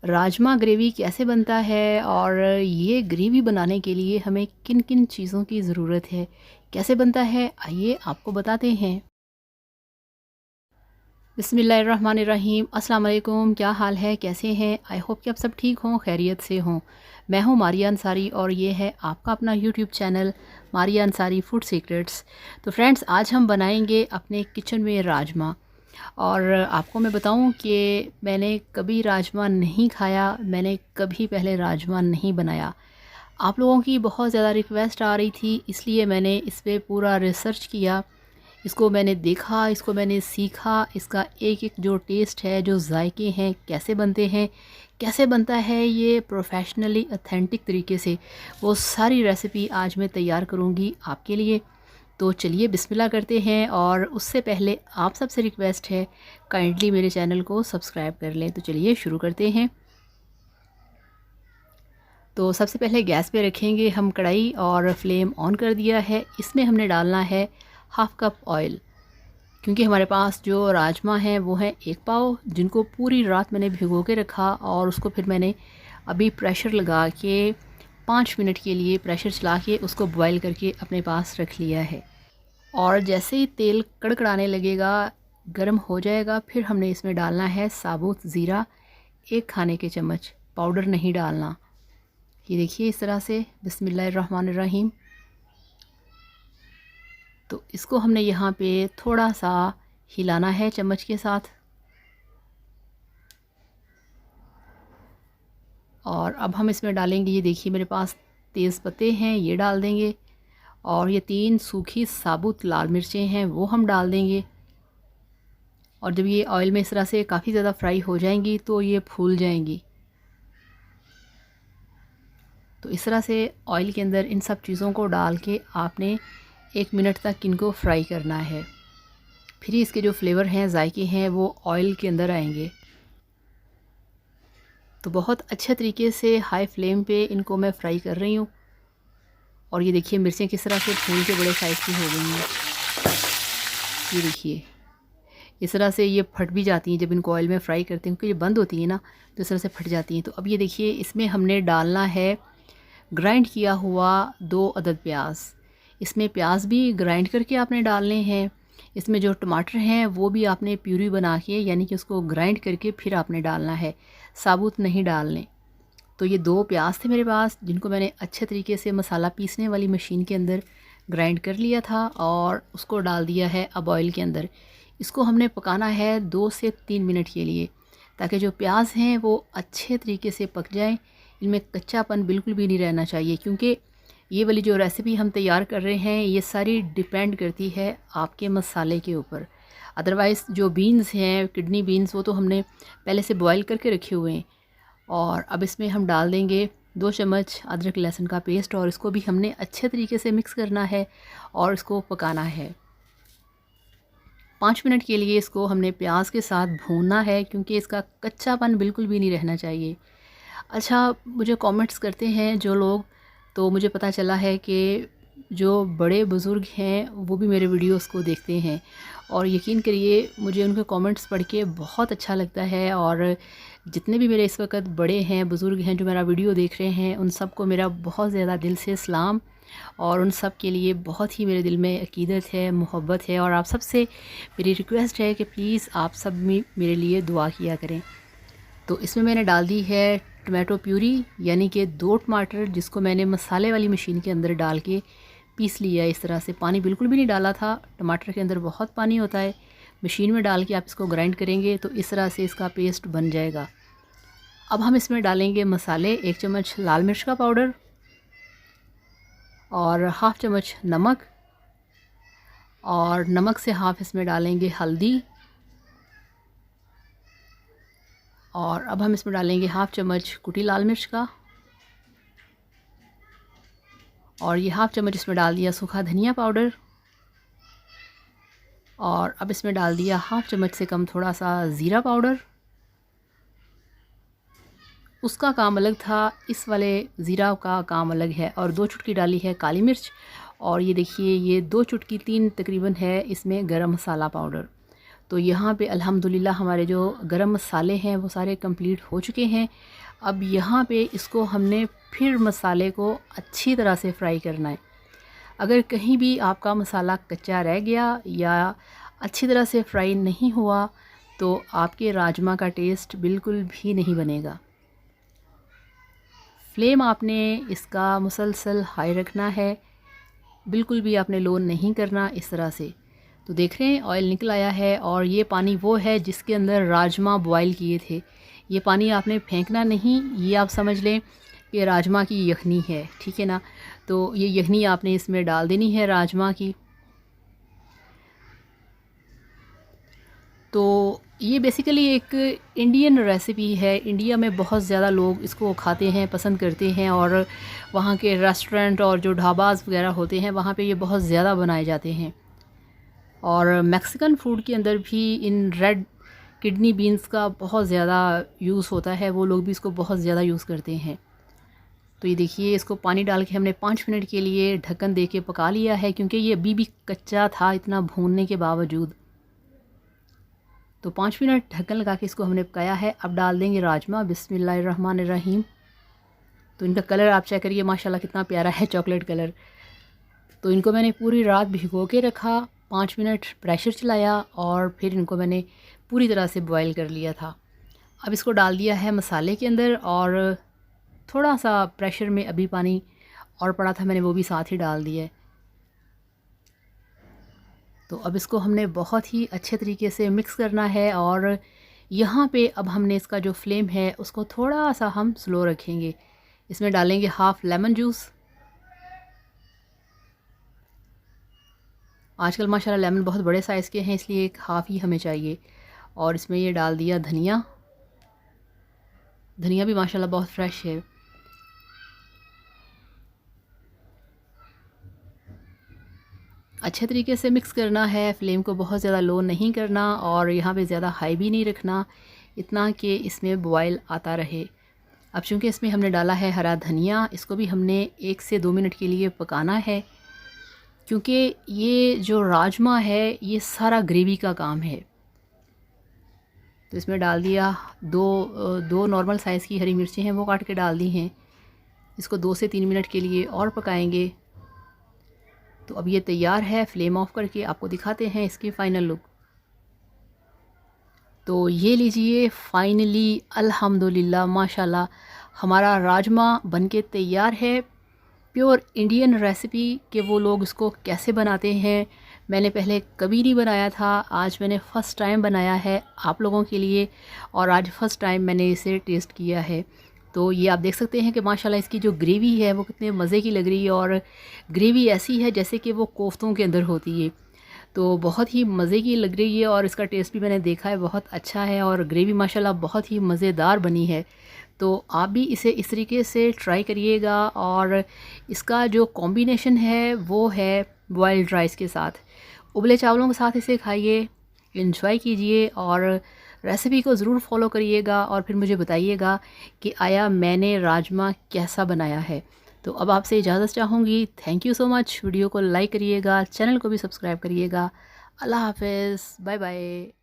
Rajma gravy कैसे बनता है और ये ग्रेवी बनाने के लिए हमें किन किन चीज़ों की ज़रूरत है, कैसे बनता है, आइए आपको बताते हैं। बिस्मिल्लाहिर्रहमानिर्रहीम। अस्सलाम वालेकुम। क्या हाल है, कैसे हैं? आई होप कि आप सब ठीक हों, खैरियत से हों। मैं हूं मारिया अंसारी और ये है आपका अपना YouTube channel Maria Ansari food secrets. तो फ्रेंड्स, आज हम बनाएंगे अपने किचन में राजमा। और आपको मैं बताऊं कि मैंने कभी राजमा नहीं खाया, मैंने कभी पहले राजमा नहीं बनाया। आप लोगों की बहुत ज़्यादा रिक्वेस्ट आ रही थी, इसलिए मैंने इस पे पूरा रिसर्च किया। इसको मैंने देखा, इसको मैंने सीखा, इसका एक एक जो टेस्ट है, जो जायके हैं, कैसे बनते हैं, कैसे बनता है ये प्रोफेशनली ऑथेंटिक तरीके से, वो सारी रेसिपी आज मैं तैयार करूँगी आपके लिए। तो चलिए बिस्मिल्लाह करते हैं। और उससे पहले आप सबसे रिक्वेस्ट है, काइंडली मेरे चैनल को सब्सक्राइब कर लें। तो चलिए शुरू करते हैं। तो सबसे पहले गैस पे रखेंगे हम कढ़ाई और फ्लेम ऑन कर दिया है। इसमें हमने डालना है हाफ़ कप ऑयल, क्योंकि हमारे पास जो राजमा हैं वो हैं 1 पाव, जिनको पूरी रात मैंने भिगो के रखा और उसको फिर मैंने अभी प्रेशर लगा के 5 मिनट के लिए प्रेशर चला के उसको बॉयल करके अपने पास रख लिया है। और जैसे ही तेल कड़कड़ाने लगेगा, गर्म हो जाएगा, फिर हमने इसमें डालना है साबुत ज़ीरा 1 खाने के चम्मच, पाउडर नहीं डालना। ये देखिए इस तरह से, बिस्मिल्लाहिर्रहमानिर्रहीम। तो इसको हमने यहाँ पे थोड़ा सा हिलाना है चम्मच के साथ। और अब हम इसमें डालेंगे, ये देखिए मेरे पास तेज़ पत्ते हैं, ये डाल देंगे। और ये 3 सूखी साबुत लाल मिर्चें हैं, वो हम डाल देंगे। और जब ये ऑयल में इस तरह से काफ़ी ज़्यादा फ्राई हो जाएंगी तो ये फूल जाएंगी। तो इस तरह से ऑयल के अंदर इन सब चीज़ों को डाल के आपने 1 मिनट तक इनको फ्राई करना है। फिर इसके जो फ्लेवर हैं, जायके हैं, वो ऑयल के अंदर आएंगे। तो बहुत अच्छे तरीके से हाई फ्लेम पे इनको मैं फ्राई कर रही हूँ। और ये देखिए मिर्चें किस तरह से फूल के बड़े साइज़ की हो गई हैं। ये देखिए इस तरह से ये फट भी जाती हैं जब इनको ऑयल में फ्राई करते हैं, क्योंकि ये बंद होती है ना, तो इस तरह से फट जाती हैं। तो अब ये देखिए इसमें हमने डालना है ग्राइंड किया हुआ 2 अदद प्याज। इसमें प्याज भी ग्राइंड करके आपने डालने हैं। इसमें जो टमाटर हैं वो भी आपने प्यूरी बना के, यानी कि उसको ग्राइंड करके फिर आपने डालना है, साबुत नहीं डालने। तो ये 2 प्याज थे मेरे पास, जिनको मैंने अच्छे तरीके से मसाला पीसने वाली मशीन के अंदर ग्राइंड कर लिया था और उसको डाल दिया है अब ऑयल के अंदर। इसको हमने पकाना है 2 से 3 मिनट के लिए, ताकि जो प्याज हैं वो अच्छे तरीके से पक जाएं। इनमें कच्चापन बिल्कुल भी नहीं रहना चाहिए, क्योंकि ये वाली जो रेसिपी हम तैयार कर रहे हैं ये सारी डिपेंड करती है आपके मसाले के ऊपर। अदरवाइज़ जो बीन्स हैं, किडनी बीन्स, वो तो हमने पहले से बॉयल करके रखे हुए हैं। और अब इसमें हम डाल देंगे 2 चम्मच अदरक लहसुन का पेस्ट, और इसको भी हमने अच्छे तरीके से मिक्स करना है और इसको पकाना है 5 मिनट के लिए। इसको हमने प्याज के साथ भूनना है, क्योंकि इसका कच्चापन बिल्कुल भी नहीं रहना चाहिए। अच्छा, मुझे कमेंट्स करते हैं जो लोग, तो मुझे पता चला है कि जो बड़े बुज़ुर्ग हैं वो भी मेरे वीडियोस को देखते हैं। और यकीन करिए मुझे उनके कमेंट्स पढ़ के बहुत अच्छा लगता है। और जितने भी मेरे इस वक्त बड़े हैं, बुज़ुर्ग हैं, जो मेरा वीडियो देख रहे हैं, उन सबको मेरा बहुत ज़्यादा दिल से सलाम। और उन सब के लिए बहुत ही मेरे दिल में अकीदत है, मोहब्बत है। और आप सबसे मेरी रिक्वेस्ट है कि प्लीज़ आप सब मेरे लिए दुआ किया करें। तो इसमें मैंने डाल दी है टमाटो प्यूरी, यानी कि 2 टमाटर, जिसको मैंने मसाले वाली मशीन के अंदर डाल के पीस लिया। इस तरह से पानी बिल्कुल भी नहीं डाला था, टमाटर के अंदर बहुत पानी होता है। मशीन में डाल के आप इसको ग्राइंड करेंगे तो इस तरह से इसका पेस्ट बन जाएगा। अब हम इसमें डालेंगे मसाले, 1 चम्मच लाल मिर्च का पाउडर और हाफ़ चम्मच नमक, और नमक से हाफ़ इसमें डालेंगे हल्दी। और अब हम इसमें डालेंगे हाफ़ चम्मच कुटी लाल मिर्च का, और ये हाफ़ चम्मच इसमें डाल दिया सूखा धनिया पाउडर। और अब इसमें डाल दिया हाफ़ चम्मच से कम थोड़ा सा ज़ीरा पाउडर। उसका काम अलग था, इस वाले ज़ीरा का काम अलग है। और 2 चुटकी डाली है काली मिर्च, और ये देखिए ये 2 चुटकी 3 तकरीबन है इसमें गरम मसाला पाउडर। तो यहाँ पे अल्हम्दुलिल्लाह हमारे जो गरम मसाले हैं वो सारे कंप्लीट हो चुके हैं। अब यहाँ पे इसको हमने फिर मसाले को अच्छी तरह से फ्राई करना है। अगर कहीं भी आपका मसाला कच्चा रह गया या अच्छी तरह से फ्राई नहीं हुआ तो आपके राजमा का टेस्ट बिल्कुल भी नहीं बनेगा। फ्लेम आपने इसका मुसलसल हाई रखना है, बिल्कुल भी आपने लो नहीं करना इस तरह से। तो देख रहे हैं ऑयल निकल आया है और ये पानी वो है जिसके अंदर राजमा बॉईल किए थे। ये पानी आपने फेंकना नहीं, ये आप समझ लें कि राजमा की यखनी है, ठीक है ना। तो ये यखनी आपने इसमें डाल देनी है राजमा की। तो ये बेसिकली एक इंडियन रेसिपी है। इंडिया में बहुत ज़्यादा लोग इसको खाते हैं, पसंद करते हैं, और वहाँ के रेस्टोरेंट और जो ढाबास वगैरह होते हैं वहाँ पे ये बहुत ज़्यादा बनाए जाते हैं। और मैक्सिकन फूड के अंदर भी इन रेड किडनी बीन्स का बहुत ज़्यादा यूज़ होता है, वो लोग भी इसको बहुत ज़्यादा यूज़ करते हैं। तो ये देखिए, इसको पानी डाल के हमने 5 मिनट के लिए ढक्कन दे के पका लिया है, क्योंकि ये अभी भी कच्चा था इतना भूनने के बावजूद। तो 5 मिनट ढक्कन लगा के इसको हमने पकाया है। अब डाल देंगे राजमा। बिस्मिल्लाहिर्रहमानिर्रहीम। तो इनका कलर आप चेक करिए, माशाल्लाह कितना प्यारा है, चॉकलेट कलर। तो इनको मैंने पूरी रात भिगो के रखा, 5 मिनट प्रेशर चलाया और फिर इनको मैंने पूरी तरह से बॉयल कर लिया था। अब इसको डाल दिया है मसाले के अंदर, और थोड़ा सा प्रेशर में अभी पानी और पड़ा था, मैंने वो भी साथ ही डाल दिया है। तो अब इसको हमने बहुत ही अच्छे तरीके से मिक्स करना है, और यहाँ पे अब हमने इसका जो फ्लेम है उसको थोड़ा सा हम स्लो रखेंगे। इसमें डालेंगे हाफ़ लेमन जूस। आजकल माशाल्लाह लेमन बहुत बड़े साइज़ के हैं, इसलिए एक हाफ़ ही हमें चाहिए। और इसमें ये डाल दिया धनिया। धनिया भी माशाल्लाह बहुत फ्रेश है। अच्छे तरीके से मिक्स करना है, फ्लेम को बहुत ज़्यादा लो नहीं करना और यहाँ पे ज़्यादा हाई भी नहीं रखना, इतना कि इसमें बॉयल आता रहे। अब चूँकि इसमें हमने डाला है हरा धनिया, इसको भी हमने 1 से 2 मिनट के लिए पकाना है, क्योंकि ये जो राजमा है ये सारा ग्रेवी का काम है। तो इसमें डाल दिया दो नॉर्मल साइज़ की हरी मिर्चें हैं, वो काट के डाल दी हैं। इसको 2 से 3 मिनट के लिए और पकाएंगे। तो अब ये तैयार है। फ्लेम ऑफ करके आपको दिखाते हैं इसकी फ़ाइनल लुक। तो ये लीजिए, फ़ाइनली अल्हम्दुलिल्लाह माशाल्लाह हमारा राजमा बनके तैयार है। प्योर इंडियन रेसिपी के वो लोग इसको कैसे बनाते हैं मैंने पहले कभी नहीं बनाया था, आज मैंने फ़र्स्ट टाइम बनाया है आप लोगों के लिए, और आज फ़र्स्ट टाइम मैंने इसे टेस्ट किया है। तो ये आप देख सकते हैं कि माशाल्लाह इसकी जो ग्रेवी है वो कितने मज़े की लग रही है, और ग्रेवी ऐसी है जैसे कि वो कोफ्तों के अंदर होती है। तो बहुत ही मज़े की लग रही है, और इसका टेस्ट भी मैंने देखा है बहुत अच्छा है, और ग्रेवी माशाल्लाह बहुत ही मज़ेदार बनी है। तो आप भी इसे इस तरीके से ट्राई करिएगा, और इसका जो कॉम्बिनेशन है वो है बॉइल्ड राइस के साथ, उबले चावलों के साथ इसे खाइए, एंजॉय कीजिए, और रेसिपी को ज़रूर फॉलो करिएगा, और फिर मुझे बताइएगा कि आया मैंने राजमा कैसा बनाया है। तो अब आपसे इजाज़त चाहूँगी। Thank you so much. Video को लाइक करिएगा, चैनल को भी सब्सक्राइब करिएगा। अल्लाह हाफ़िज़, बाय बाय।